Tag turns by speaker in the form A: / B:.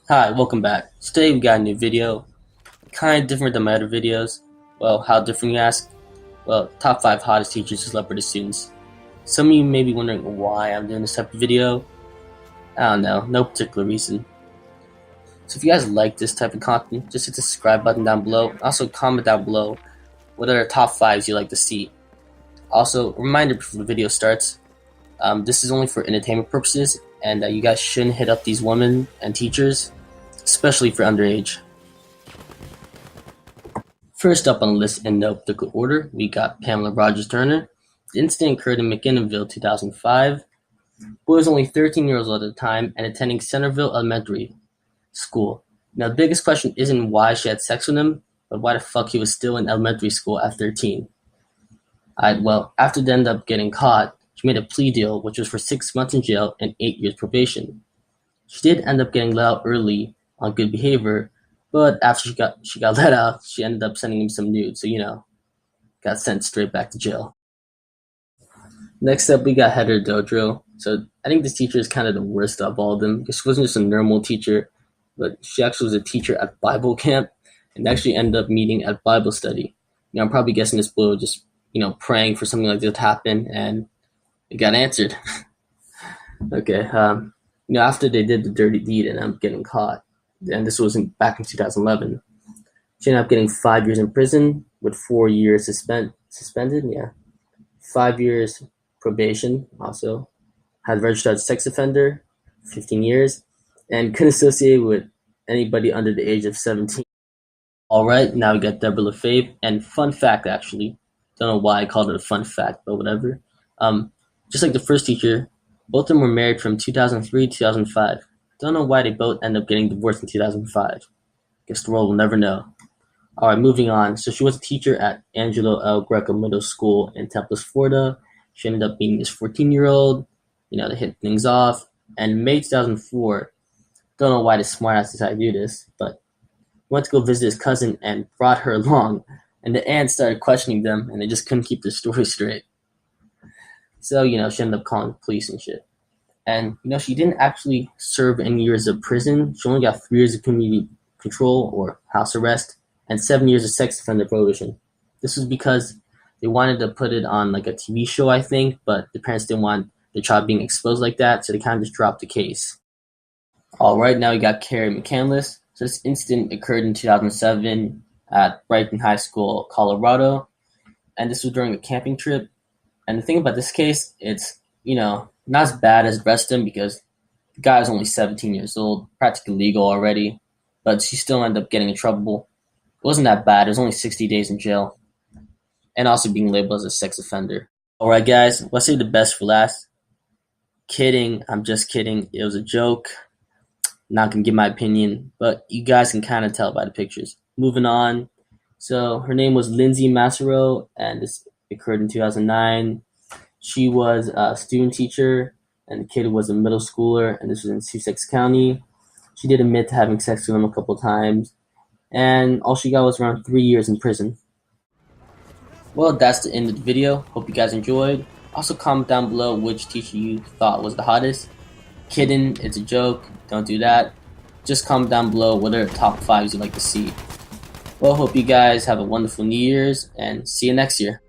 A: Hi, welcome back. Today we got a new video, kind of different than my other videos. Well, how different you ask? Well, top 5 hottest teachers to celebrity students. Some of you may be wondering why I'm doing this type of video. I don't know, no particular reason. So if you guys like this type of content, just hit the subscribe button down below. Also comment down below what other top 5s you'd like to see. Also, a reminder before the video starts, this is only for entertainment purposes, and you guys shouldn't hit up these women and teachers, especially for underage. First up on the list in no particular order, we got Pamela Rogers Turner. The incident occurred in McKinnonville, 2005. Boy was only 13 years old at the time and attending Centerville Elementary School. Now, the biggest question isn't why she had sex with him, but why the fuck he was still in elementary school at 13. Well, after they ended up getting caught, she made a plea deal, which was for 6 months in jail and 8 years probation. She did end up getting let out early on good behavior, but after she got let out, she ended up sending him some nudes, so got sent straight back to jail. Next up, we got Heather Dodo. So I think this teacher is kind of the worst of all of them, because she wasn't just a normal teacher, but she actually was a teacher at Bible camp and actually ended up meeting at Bible study. I'm probably guessing this boy was just praying for something like this to happen, and it got answered. Okay, after they did the dirty deed and ended up getting caught, and this was back in 2011, she ended up getting 5 years in prison with 4 years suspended. 5 years probation. Also, had registered as a sex offender, 15 years, and couldn't associate with anybody under the age of 17. All right, now we got Debra LaFave, and fun fact actually. Don't know why I called it a fun fact, but whatever. Just like the first teacher, both of them were married from 2003 to 2005. Don't know why they both ended up getting divorced in 2005. Guess the world will never know. Alright, moving on. So she was a teacher at Angelo L. Greco Middle School in Temple, Florida. She ended up being this 14-year-old. They hit things off. And in May 2004, don't know why the smartass decided to do this, but went to go visit his cousin and brought her along. And the aunt started questioning them, and they just couldn't keep their story straight. So, she ended up calling the police and shit. And, she didn't actually serve any years of prison. She only got 3 years of community control or house arrest and 7 years of sex offender prohibition. This was because they wanted to put it on like a TV show, I think, but the parents didn't want the child being exposed like that, so they kind of just dropped the case. All right, now we got Kerry McCandless. So this incident occurred in 2007 at Brighton High School, Colorado, and this was during a camping trip. And the thing about this case, it's, not as bad as the rest of them because the guy was only 17 years old, practically legal already, but she still ended up getting in trouble. It wasn't that bad. It was only 60 days in jail and also being labeled as a sex offender. All right, guys, let's say the best for last. Kidding. I'm just kidding. It was a joke. Not going to give my opinion, but you guys can kind of tell by the pictures. Moving on. So her name was Lindsay Massaro, and this occurred in 2009. She was a student teacher, and the kid was a middle schooler, and this was in Sussex County. She did admit to having sex with him a couple times, and all she got was around 3 years in prison. Well, that's the end of the video. Hope you guys enjoyed. Also, comment down below which teacher you thought was the hottest. Kidding, it's a joke. Don't do that. Just comment down below what are the top 5s you'd like to see. Well, hope you guys have a wonderful New Year's, and see you next year.